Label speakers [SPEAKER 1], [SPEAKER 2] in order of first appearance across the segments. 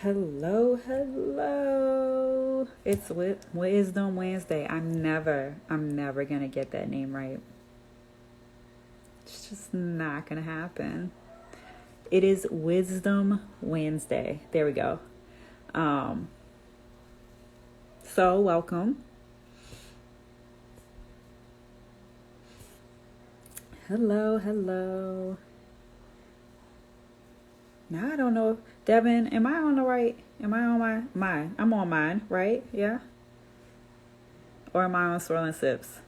[SPEAKER 1] Hello, hello. It's Wisdom Wednesday. I'm never gonna get that name right. It's just not gonna happen. It is Wisdom Wednesday. There we go. Um, so welcome. Hello, hello. Now I don't know, Devin. Am I on the right? Am I on mine? I'm on mine, right? Yeah. Or am I on Swirling Sips?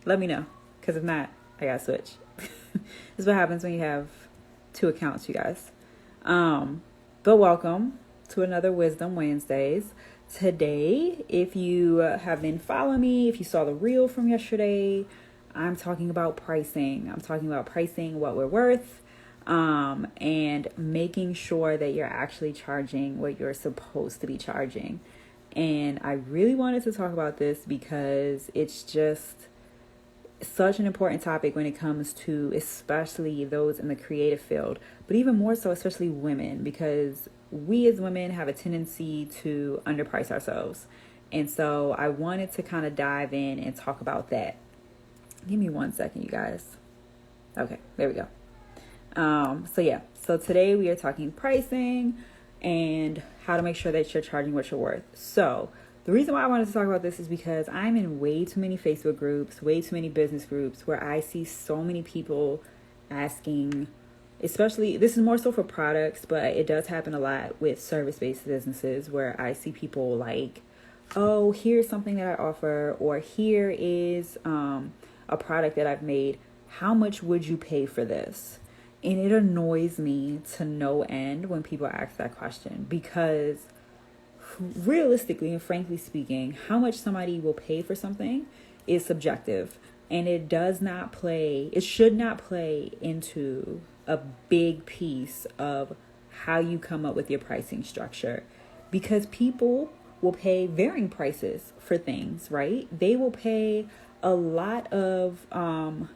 [SPEAKER 1] Let me know, because if not, I gotta switch. This is what happens when you have two accounts, you guys. But welcome to another Wisdom Wednesdays. Today, if you have been following me, if you saw the reel from yesterday, I'm talking about pricing. I'm talking about pricing what we're worth, and making sure that you're actually charging what you're supposed to be charging. And I really wanted to talk about this because it's just such an important topic when it comes to especially those in the creative field, but even more so, especially women, because we as women have a tendency to underprice ourselves. And so I wanted to kind of dive in and talk about that. Give me 1 second, you guys. Okay, there we go. So today we are talking pricing and how to make sure that you're charging what you're worth. So the reason why I wanted to talk about this is because I'm in way too many Facebook groups, way too many business groups where I see so many people asking, especially, this is more so for products, but it does happen a lot with service-based businesses where I see people like, oh, here's something that I offer, or here is a product that I've made. How much would you pay for this? And it annoys me to no end when people ask that question, because realistically and frankly speaking, how much somebody will pay for something is subjective, and it should not play into a big piece of how you come up with your pricing structure, because people will pay varying prices for things, right? They will pay a lot of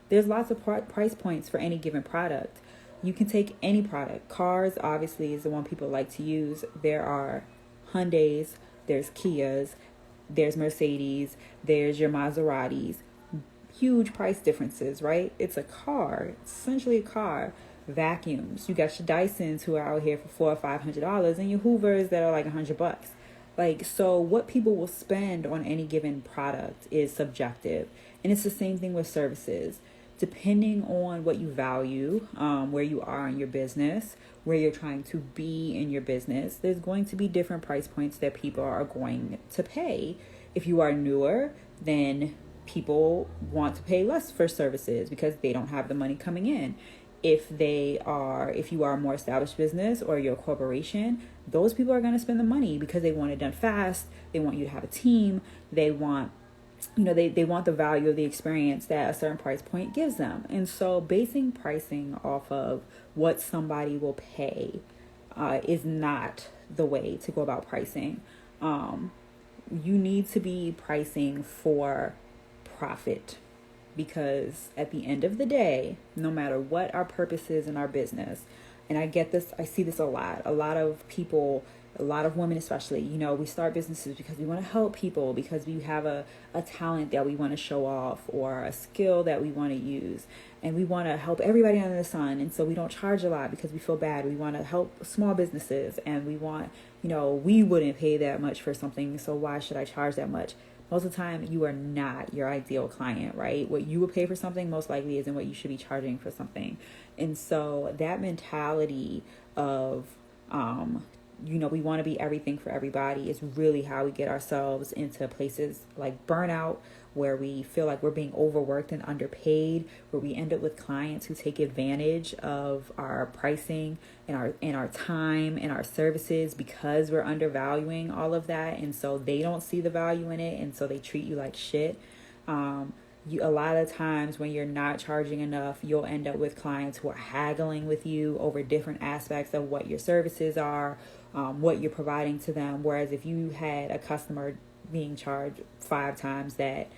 [SPEAKER 1] there's lots of price points for any given product. You can take any product. Cars obviously is the one people like to use. There are Hyundais, there's Kias, there's Mercedes, there's your Maseratis. Huge price differences, right? It's a car. It's essentially a car. Vacuums. You got your Dysons who are out here for $400 or $500, and your Hoovers that are like $100. Like, so what people will spend on any given product is subjective. And it's the same thing with services. Depending on what you value, where you are in your business, where you're trying to be in your business, there's going to be different price points that people are going to pay. If you are newer, then people want to pay less for services because they don't have the money coming in. If you are a more established business or you're a corporation, those people are going to spend the money because they want it done fast. They want you to have a team. They want they want the value of the experience that a certain price point gives them. And so basing pricing off of what somebody will pay is not the way to go about pricing. You need to be pricing for profit, because at the end of the day, no matter what our purpose is in our business, and I see this a lot of people, a lot of women especially, we start businesses because we want to help people, because we have a talent that we want to show off, or a skill that we want to use, and we want to help everybody under the sun. And so we don't charge a lot because we feel bad. We want to help small businesses, and we want, we wouldn't pay that much for something, so why should I charge that much? Most of the time, you are not your ideal client, right? What you would pay for something most likely isn't what you should be charging for something. And so that mentality of, we want to be everything for everybody is really how we get ourselves into places like burnout, where we feel like we're being overworked and underpaid, where we end up with clients who take advantage of our pricing and our time and our services because we're undervaluing all of that. And so they don't see the value in it, and so they treat you like shit. A lot of times when you're not charging enough, you'll end up with clients who are haggling with you over different aspects of what your services are, what you're providing to them. Whereas if you had a customer being charged 5 times that,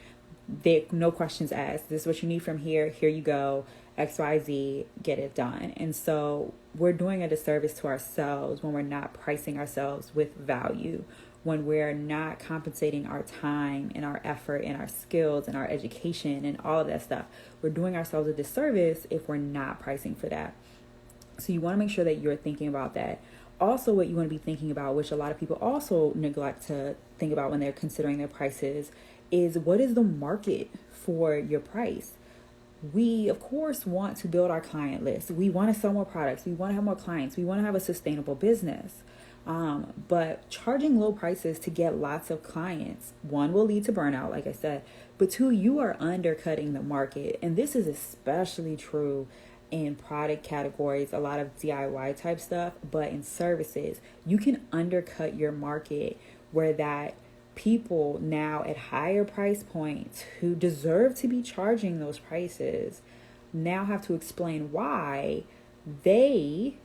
[SPEAKER 1] no questions asked, this is what you need from here you go, XYZ, get it done. And so we're doing a disservice to ourselves when we're not pricing ourselves with value, when we're not compensating our time and our effort and our skills and our education and all of that stuff. We're doing ourselves a disservice if we're not pricing for that. So you want to make sure that you're thinking about that. Also, what you want to be thinking about, which a lot of people also neglect to think about when they're considering their prices, is what is the market for your price? We, of course, want to build our client list. We want to sell more products. We want to have more clients. We want to have a sustainable business. But charging low prices to get lots of clients, one, will lead to burnout, like I said, but two, you are undercutting the market. And this is especially true in product categories, a lot of DIY type stuff, but in services, you can undercut your market where that people now at higher price points who deserve to be charging those prices now have to explain why they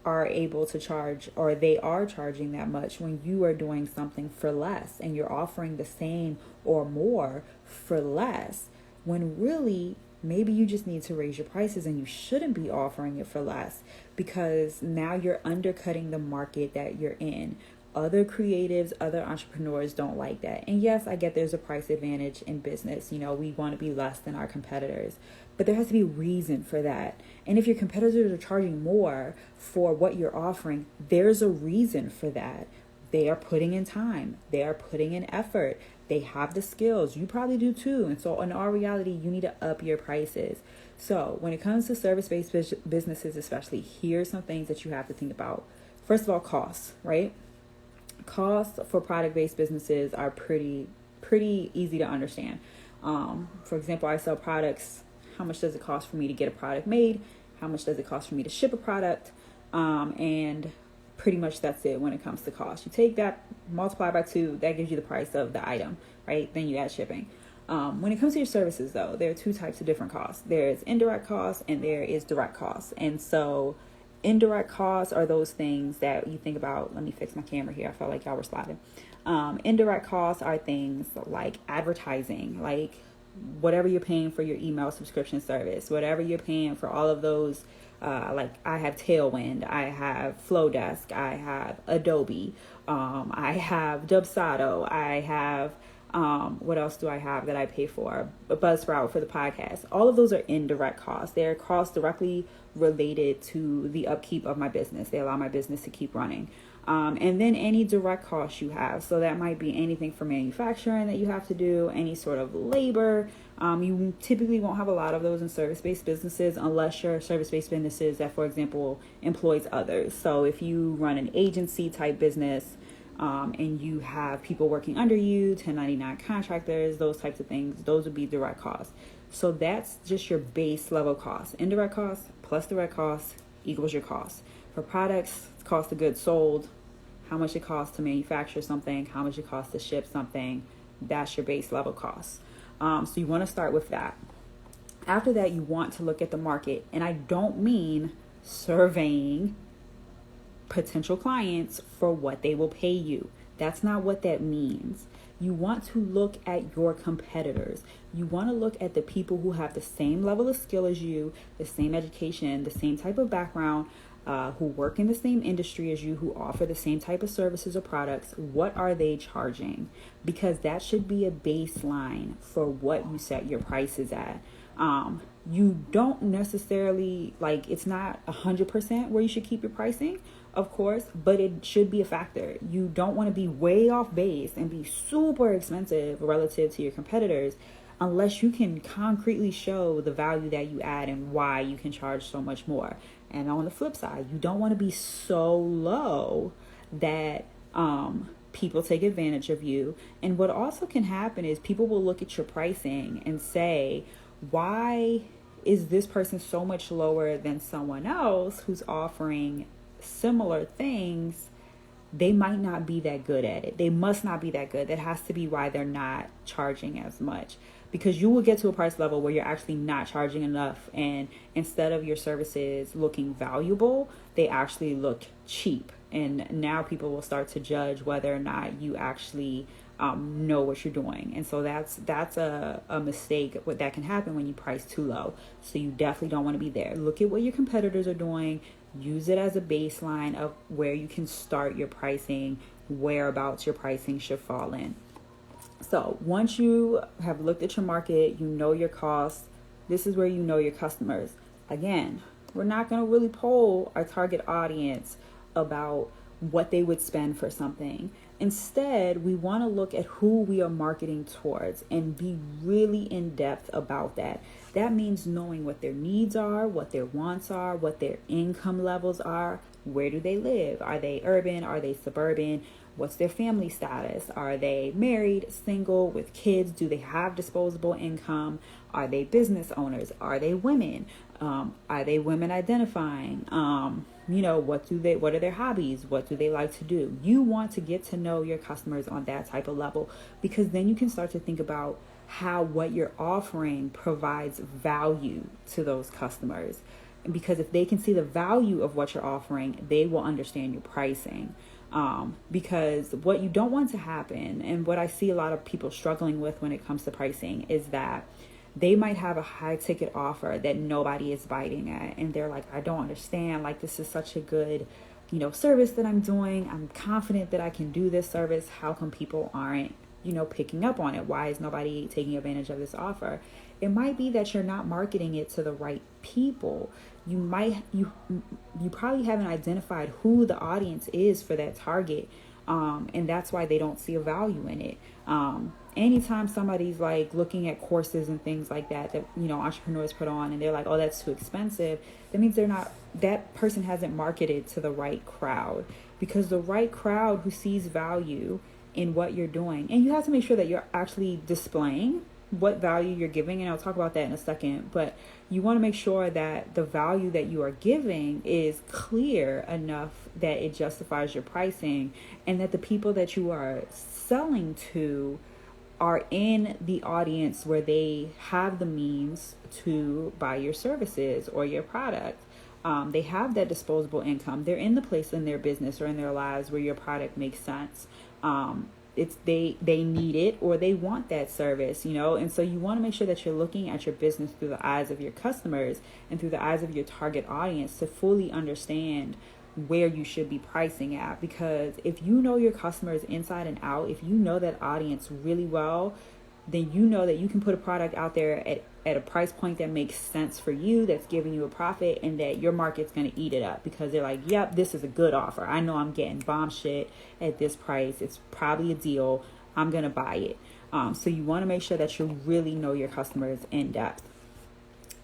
[SPEAKER 1] are able to charge, or they are charging that much, when you are doing something for less and you're offering the same or more for less, when really maybe you just need to raise your prices and you shouldn't be offering it for less, because now you're undercutting the market that you're in. Other creatives, other entrepreneurs don't like that. And yes, I get there's a price advantage in business. You know, we want to be less than our competitors, but there has to be a reason for that. And if your competitors are charging more for what you're offering, there's a reason for that. They are putting in time. They are putting in effort. They have the skills. You probably do too. And so in our reality, you need to up your prices. So when it comes to service-based businesses, especially, here's some things that you have to think about. First of all, costs, right? Costs for product-based businesses are pretty easy to understand. For example, I sell products. How much does it cost for me to get a product made? How much does it cost for me to ship a product? And pretty much that's it when it comes to cost. You take that, multiply by 2, that gives you the price of the item, right? Then you add shipping. When it comes to your services, though, there are 2 types of different costs. There's indirect costs and there is direct costs. And so indirect costs are those things that you think about. Let me fix my camera here. I felt like y'all were sliding. Indirect costs are things like advertising, like whatever you're paying for your email subscription service, whatever you're paying for all of those. Like I have Tailwind, I have Flowdesk, I have Adobe, I have Dubsado, I have what else do I have that I pay for? Buzzsprout for the podcast. All of those are indirect costs. They're costs directly related to the upkeep of my business. They allow my business to keep running. And then any direct costs you have. So that might be anything for manufacturing that you have to do, any sort of labor. You typically won't have a lot of those in service-based businesses unless you're service-based businesses that, for example, employs others. So if you run an agency type business, and you have people working under you, 1099 contractors, those types of things, those would be direct costs. So that's just your base level cost. Indirect costs plus direct costs equals your cost. For products, it's cost of goods sold, how much it costs to manufacture something, how much it costs to ship something. That's your base level cost. So you want to start with that. After that, you want to look at the market. And I don't mean surveying potential clients for what they will pay you. That's not what that means. You want to look at your competitors. You want to look at the people who have the same level of skill as you, the same education, the same type of background, who work in the same industry as you, who offer the same type of services or products. What are they charging? Because that should be a baseline for what you set your prices at. You don't necessarily, like, it's not 100% where you should keep your pricing, of course, but it should be a factor. You don't want to be way off base and be super expensive relative to your competitors unless you can concretely show the value that you add and why you can charge so much more. And on the flip side, you don't want to be so low that people take advantage of you. And what also can happen is people will look at your pricing and say, why is this person so much lower than someone else who's offering similar things? They might not be that good at it. They must not be that good. That has to be why they're not charging as much. Because you will get to a price level where you're actually not charging enough, and instead of your services looking valuable, they actually look cheap. And now people will start to judge whether or not you actually know what you're doing. And so that's a mistake that can happen when you price too low. So you definitely don't want to be there. Look at what your competitors are doing. Use it as a baseline of where you can start your pricing, whereabouts your pricing should fall in. So once you have looked at your market, you know your costs, this is where you know your customers. Again, we're not going to really poll our target audience about what they would spend for something. Instead, we want to look at who we are marketing towards and be really in depth about that. That means knowing what their needs are, what their wants are, what their income levels are, where do they live? Are they urban? Are they suburban? What's their family status? Are they married, single, with kids? Do they have disposable income? Are they business owners? Are they women? Are they women identifying? What are their hobbies? What do they like to do? You want to get to know your customers on that type of level, because then you can start to think about how what you're offering provides value to those customers. Because if they can see the value of what you're offering, they will understand your pricing. Because what you don't want to happen, and what I see a lot of people struggling with when it comes to pricing, is that they might have a high ticket offer that nobody is biting at. And they're like, I don't understand. Like, this is such a good, service that I'm doing. I'm confident that I can do this service. How come people aren't, picking up on it? Why is nobody taking advantage of this offer? It might be that you're not marketing it to the right people. You probably haven't identified who the audience is for that target. And that's why they don't see a value in it. Anytime somebody's like looking at courses and things like that entrepreneurs put on, and they're like, oh, that's too expensive, that means that person hasn't marketed to the right crowd. Because the right crowd who sees value in what you're doing, and you have to make sure that you're actually displaying what value you're giving, and I'll talk about that in a second, but you want to make sure that the value that you are giving is clear enough that it justifies your pricing, and that the people that you are selling to are in the audience where they have the means to buy your services or your product. They have that disposable income. They're in the place in their business or in their lives where your product makes sense. They need it, or they want that service, and so you want to make sure that you're looking at your business through the eyes of your customers and through the eyes of your target audience to fully understand where you should be pricing at. Because if you know your customers inside and out, if you know that audience really well, then you know that you can put a product out there at a price point that makes sense for you, that's giving you a profit, and that your market's going to eat it up because they're like, yep, this is a good offer. I know I'm getting bomb shit at this price. It's probably a deal. I'm going to buy it. So you want to make sure that you really know your customers in depth.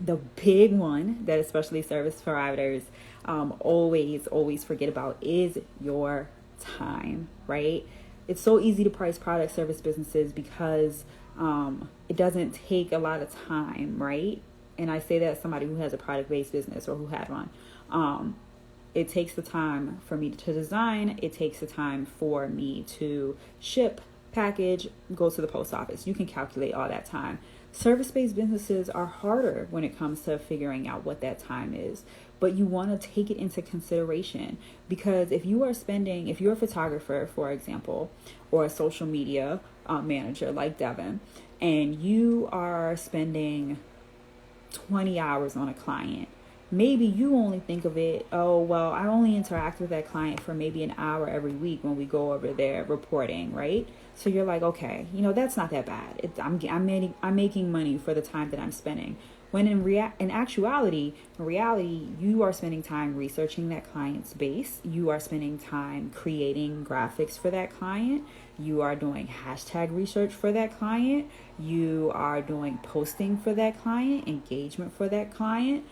[SPEAKER 1] The big one that especially service providers always forget about is your time, right? It's so easy to price product service businesses because it doesn't take a lot of time, right? And I say that as somebody who has a product-based business or who had one. It takes the time for me to design. It takes the time for me to ship, package, go to the post office. You can calculate all that time. Service-based businesses are harder when it comes to figuring out what that time is, but you want to take it into consideration, because if you're a photographer, for example, or a social media manager like Devin, and you are spending 20 hours on a client, maybe you only think of it, oh, well, I only interact with that client for maybe an hour every week when we go over their reporting, right? So you're like, okay, that's not that bad. I'm making money for the time that I'm spending. When in reality, you are spending time researching that client's base. You are spending time creating graphics for that client. You are doing hashtag research for that client. You are doing posting for that client, engagement for that client.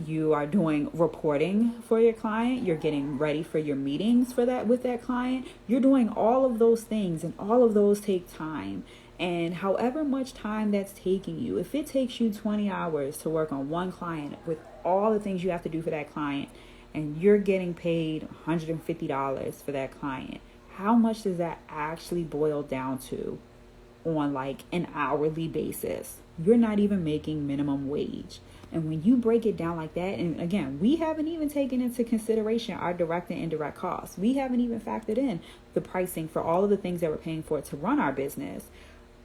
[SPEAKER 1] You are doing reporting for your client. You're getting ready for your meetings with that client. You're doing all of those things, and all of those take time. And however much time that's taking you, if it takes you 20 hours to work on one client with all the things you have to do for that client, and you're getting paid $150 for that client, how much does that actually boil down to on like an hourly basis? You're not even making minimum wage. And when you break it down like that, and again, we haven't even taken into consideration our direct and indirect costs. We haven't even factored in the pricing for all of the things that we're paying for to run our business.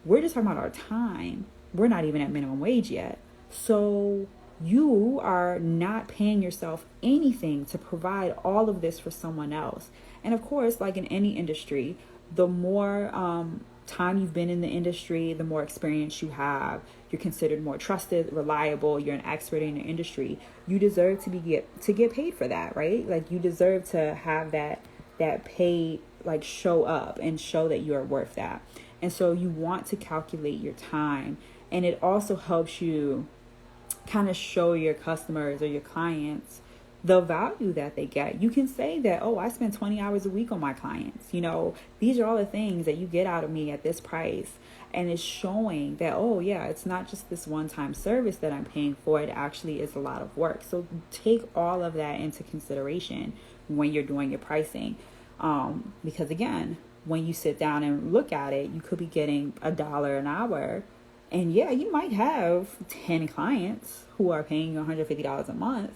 [SPEAKER 1] We're just talking about our time. We're not even at minimum wage yet. So you are not paying yourself anything to provide all of this for someone else. And of course, like in any industry, the more time you've been in the industry, the more experience you have, you're considered more trusted, reliable, you're an expert in your industry. You deserve to get paid for that, right? Like you deserve to have that pay like show up and show that you are worth that. And so you want to calculate your time, and it also helps you kind of show your customers or your clients the value that they get. You can say that, oh, I spend 20 hours a week on my clients. These are all the things that you get out of me at this price. And it's showing that, oh yeah, it's not just this one-time service that I'm paying for. It actually is a lot of work. So take all of that into consideration when you're doing your pricing. Because again, when you sit down and look at it, you could be getting $1 an hour. And yeah, you might have 10 clients who are paying you $150 a month,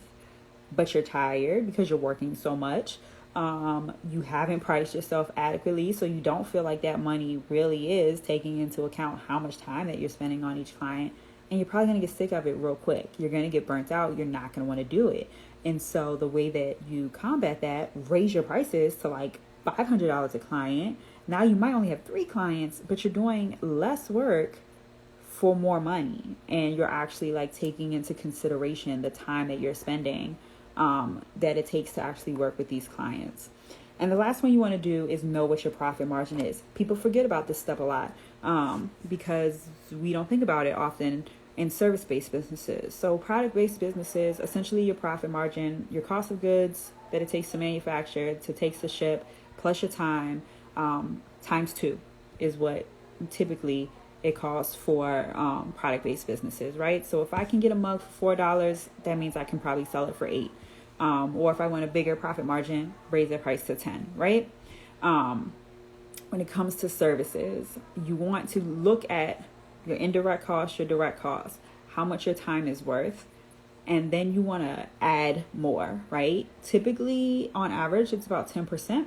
[SPEAKER 1] but you're tired because you're working so much. You haven't priced yourself adequately, so you don't feel like that money really is taking into account how much time that you're spending on each client. And you're probably going to get sick of it real quick. You're going to get burnt out. You're not going to want to do it. And so the way that you combat that, raise your prices to like $500 a client. Now you might only have 3 clients, but you're doing less work for more money. And you're actually like taking into consideration the time that you're spending that it takes to actually work with these clients. And the last one you want to do is know what your profit margin is. People forget about this stuff a lot because we don't think about it often in service-based businesses. So product-based businesses, essentially your profit margin, your cost of goods that it takes to manufacture, to ship, plus your time, times 2 is what typically it costs for product-based businesses, right? So if I can get a mug for $4, that means I can probably sell it for $8. Or if I want a bigger profit margin, raise the price to $10, right? When it comes to services, you want to look at your indirect costs, your direct costs, how much your time is worth, and then you want to add more, right? Typically, on average, it's about 10%,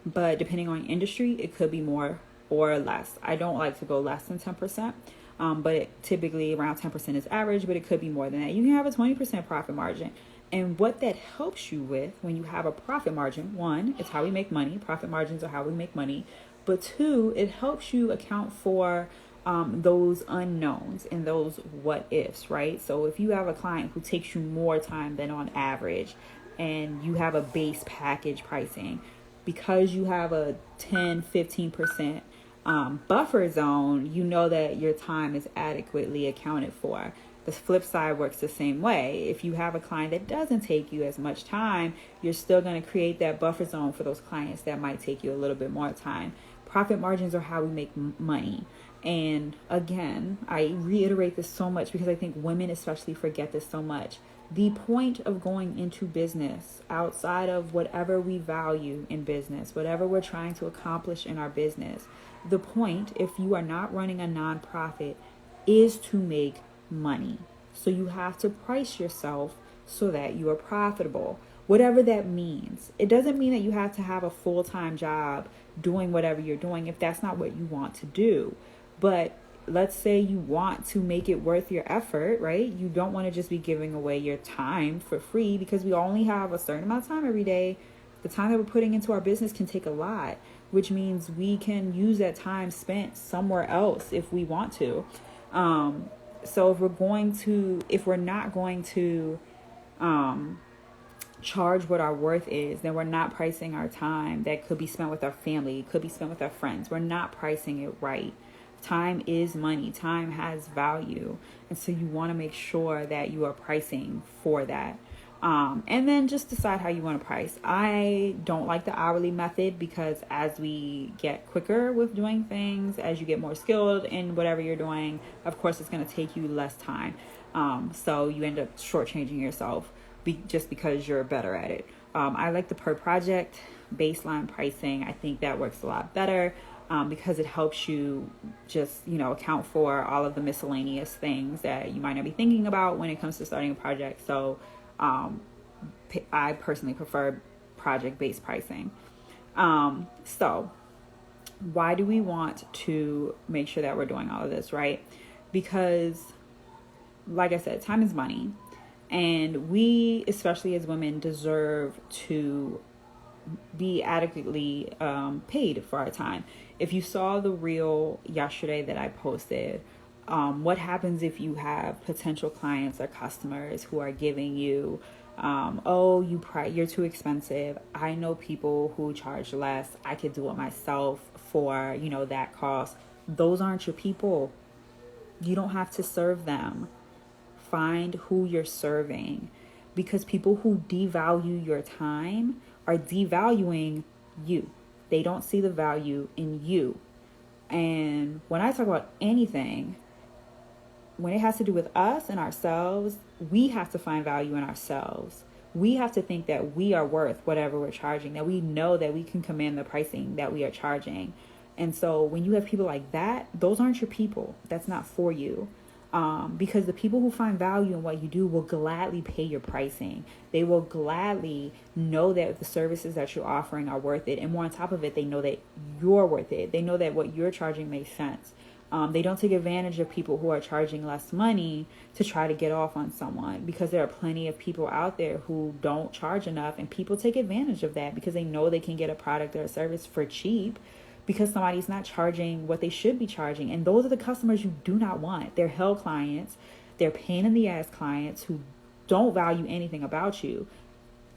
[SPEAKER 1] but depending on industry, it could be more or less. I don't like to go less than 10%, but typically around 10% is average, but it could be more than that. You can have a 20% profit margin. And what that helps you with when you have a profit margin, 1, it's how we make money. Profit margins are how we make money. But 2, it helps you account for those unknowns and those what ifs, right? So if you have a client who takes you more time than on average and you have a base package pricing, because you have a 10-15% buffer zone, you know that your time is adequately accounted for. The flip side works the same way. If you have a client that doesn't take you as much time, you're still going to create that buffer zone for those clients that might take you a little bit more time. Profit margins are how we make money. And again, I reiterate this so much because I think women especially forget this so much. The point of going into business, outside of whatever we value in business, whatever we're trying to accomplish in our business, the point, if you are not running a nonprofit, is to make money. So you have to price yourself so that you are profitable, whatever that means. It doesn't mean that you have to have a full-time job doing whatever you're doing if that's not what you want to do. But let's say you want to make it worth your effort, right? You don't want to just be giving away your time for free, because we only have a certain amount of time every day. The time that we're putting into our business can take a lot, which means we can use that time spent somewhere else if we want to. So if we're not going to charge what our worth is, then we're not pricing our time that could be spent with our family, could be spent with our friends. We're not pricing it right. Time is money. Time has value. And so you want to make sure that you are pricing for that. And then just decide how you want to price. I don't like the hourly method because as we get quicker with doing things, as you get more skilled in whatever you're doing, of course, it's going to take you less time. So you end up shortchanging yourself just because you're better at it. I like the per project baseline pricing. I think that works a lot better because it helps you just, account for all of the miscellaneous things that you might not be thinking about when it comes to starting a project. So I personally prefer project-based pricing. So why do we want to make sure that we're doing all of this, right? Because, like I said, time is money. And we, especially as women, deserve to be adequately paid for our time. If you saw the reel yesterday that I posted, what happens if you have potential clients or customers who are giving you, oh, you're too expensive. I know people who charge less. I could do it myself for, that cost. Those aren't your people. You don't have to serve them. Find who you're serving, because people who devalue your time are devaluing you. They don't see the value in you. And when I talk about anything, when it has to do with us and ourselves, we have to find value in ourselves. We have to think that we are worth whatever we're charging, that we know that we can command the pricing that we are charging. And so when you have people like that, those aren't your people. That's not for you. Because the people who find value in what you do will gladly pay your pricing. They will gladly know that the services that you're offering are worth it. And more on top of it, they know that you're worth it. They know that what you're charging makes sense. They don't take advantage of people who are charging less money to try to get off on someone, because there are plenty of people out there who don't charge enough, and people take advantage of that because they know they can get a product or a service for cheap, because somebody's not charging what they should be charging. And those are the customers you do not want. They're hell clients. They're pain in the ass clients who don't value anything about you.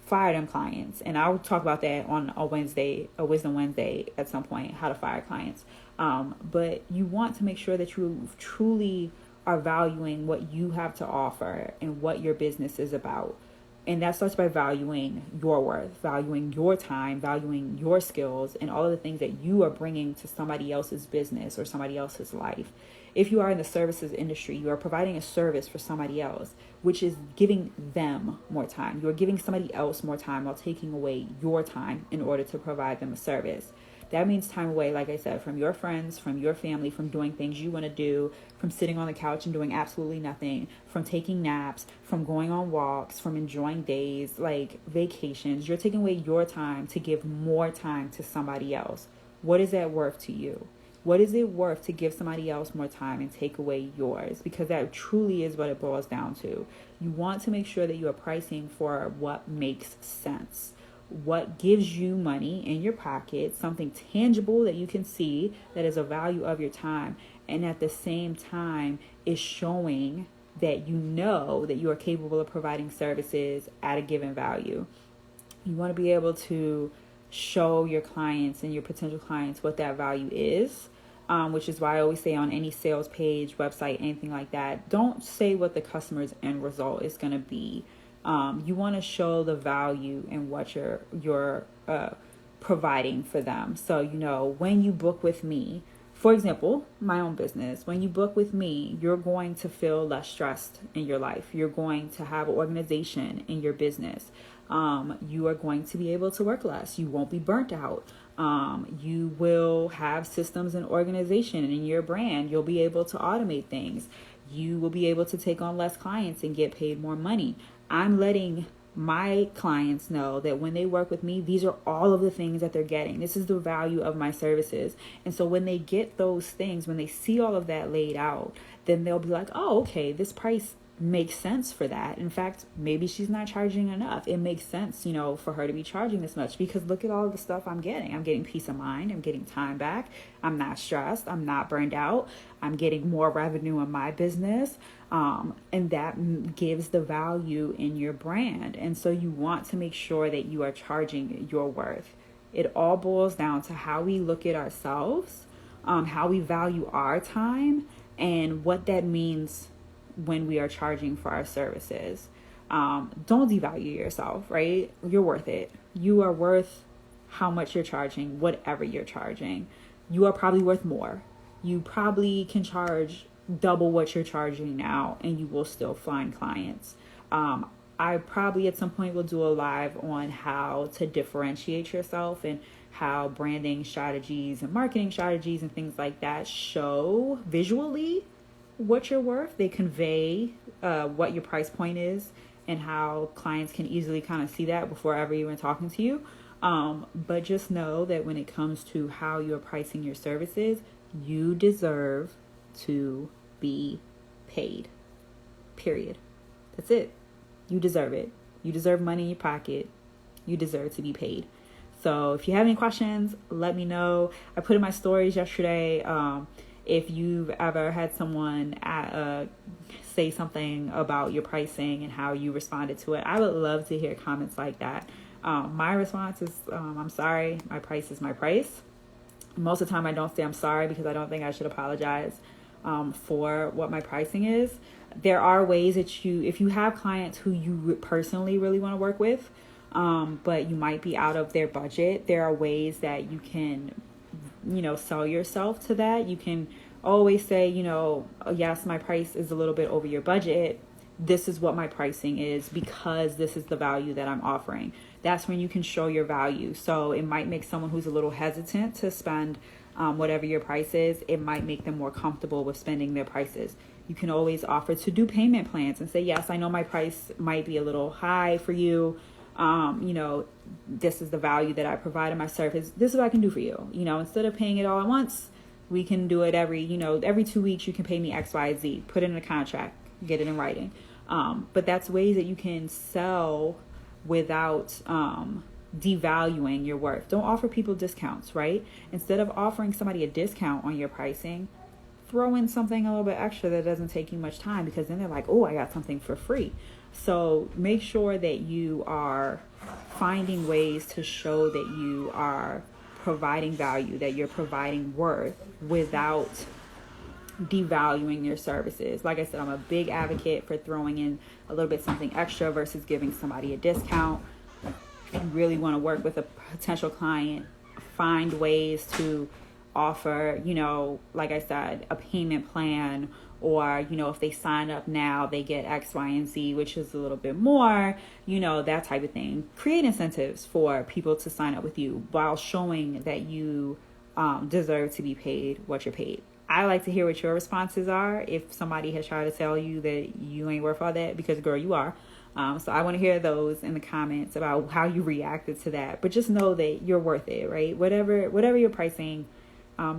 [SPEAKER 1] Fire them clients. And I'll talk about that on a Wisdom Wednesday at some point, how to fire clients. But you want to make sure that you truly are valuing what you have to offer and what your business is about. And that starts by valuing your worth, valuing your time, valuing your skills, and all of the things that you are bringing to somebody else's business or somebody else's life. If you are in the services industry, you are providing a service for somebody else, which is giving them more time. You are giving somebody else more time while taking away your time in order to provide them a service. That means time away, like I said, from your friends, from your family, from doing things you want to do, from sitting on the couch and doing absolutely nothing, from taking naps, from going on walks, from enjoying days, like vacations. You're taking away your time to give more time to somebody else. What is that worth to you? What is it worth to give somebody else more time and take away yours? Because that truly is what it boils down to. You want to make sure that you are pricing for what makes sense. What gives you money in your pocket, something tangible that you can see that is a value of your time, and at the same time is showing that you know that you are capable of providing services at a given value. You want to be able to show your clients and your potential clients what that value is, which is why I always say on any sales page, website, anything like that, don't say what the customer's end result is going to be. You want to show the value in what you're providing for them. So, when you book with me, for example, my own business, when you book with me, you're going to feel less stressed in your life. You're going to have organization in your business. You are going to be able to work less. You won't be burnt out. You will have systems and organization in your brand. You'll be able to automate things. You will be able to take on less clients and get paid more money. I'm letting my clients know that when they work with me, these are all of the things that they're getting. This is the value of my services. And so when they get those things, when they see all of that laid out, then they'll be like, oh, okay, this price makes sense for that. In fact, maybe she's not charging enough. It makes sense, for her to be charging this much, because look at all of the stuff I'm getting. I'm getting peace of mind. I'm getting time back. I'm not stressed. I'm not burned out. I'm getting more revenue in my business. And that gives the value in your brand. And so you want to make sure that you are charging your worth. It all boils down to how we look at ourselves, how we value our time, and what that means when we are charging for our services. Don't devalue yourself, right? You're worth it. You are worth how much you're charging, whatever you're charging. You are probably worth more. You probably can charge double what you're charging now, and you will still find clients. I probably at some point will do a live on how to differentiate yourself and how branding strategies and marketing strategies and things like that show visually what you're worth. They convey what your price point is, and how clients can easily kind of see that before ever even talking to you. But just know that when it comes to how you're pricing your services, you deserve to be paid. Period. That's it. You deserve it. You deserve money in your pocket. You deserve to be paid. So if you have any questions, let me know. I put in my stories yesterday. If you've ever had someone say something about your pricing and how you responded to it, I would love to hear comments like that. My response is, I'm sorry. My price is my price. Most of the time I don't say I'm sorry because I don't think I should apologize for what my pricing is. There are ways that if you have clients who you personally really want to work with, but you might be out of their budget, there are ways that you can, sell yourself to that. You can always say, yes, my price is a little bit over your budget. This is what my pricing is because this is the value that I'm offering. That's when you can show your value. So it might make someone who's a little hesitant to spend whatever your price is. It might make them more comfortable with spending their prices. You can always offer to do payment plans and say, yes, I know my price might be a little high for you. This is the value that I provide in my service. This is what I can do for you. Instead of paying it all at once, we can do it every 2 weeks. You can pay me X, Y, Z, put it in a contract, get it in writing. But that's ways that you can sell without devaluing your worth. Don't offer people discounts, right? Instead of offering somebody a discount on your pricing, throw in something a little bit extra that doesn't take you much time, because then they're like, oh, I got something for free. So make sure that you are finding ways to show that you are providing value, that you're providing worth without devaluing your services. Like I said, I'm a big advocate for throwing in a little bit something extra versus giving somebody a discount. If you really want to work with a potential client, find ways to offer, like I said, a payment plan, or, if they sign up now, they get X, Y, and Z, which is a little bit more, that type of thing. Create incentives for people to sign up with you while showing that you deserve to be paid what you're paid. I like to hear what your responses are if somebody has tried to tell you that you ain't worth all that, because girl, you are. So I want to hear those in the comments about how you reacted to that. But just know that you're worth it, right? Whatever your pricing,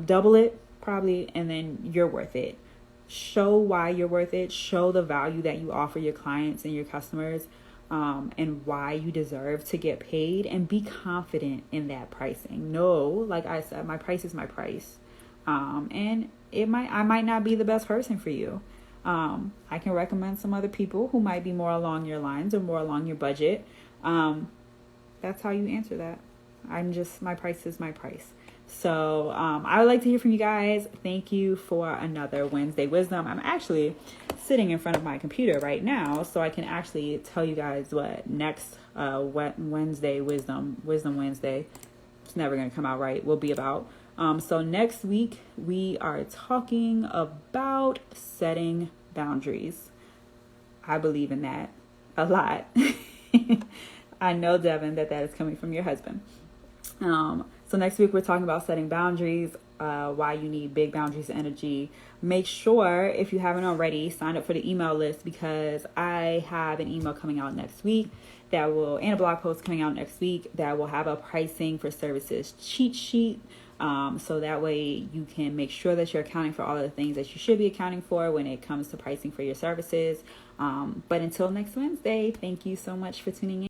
[SPEAKER 1] double it probably, and then you're worth it. Show why you're worth it. Show the value that you offer your clients and your customers, and why you deserve to get paid, and be confident in that pricing. No, like I said, my price is my price. And I might not be the best person for you. I can recommend some other people who might be more along your lines or more along your budget. That's how you answer that. My price is my price. So, I would like to hear from you guys. Thank you for another Wednesday Wisdom. I'm actually sitting in front of my computer right now, so I can actually tell you guys what next, Wednesday Wisdom Wednesday, it's never going to come out right, will be about. So next week we are talking about setting boundaries. I believe in that a lot. I know, Devin, that is coming from your husband. So next week we're talking about setting boundaries, why you need big boundaries energy. Make sure, if you haven't already, sign up for the email list, because I have an email coming out next week and a blog post coming out next week that will have a pricing for services cheat sheet. So that way you can make sure that you're accounting for all of the things that you should be accounting for when it comes to pricing for your services. But until next Wednesday, thank you so much for tuning in.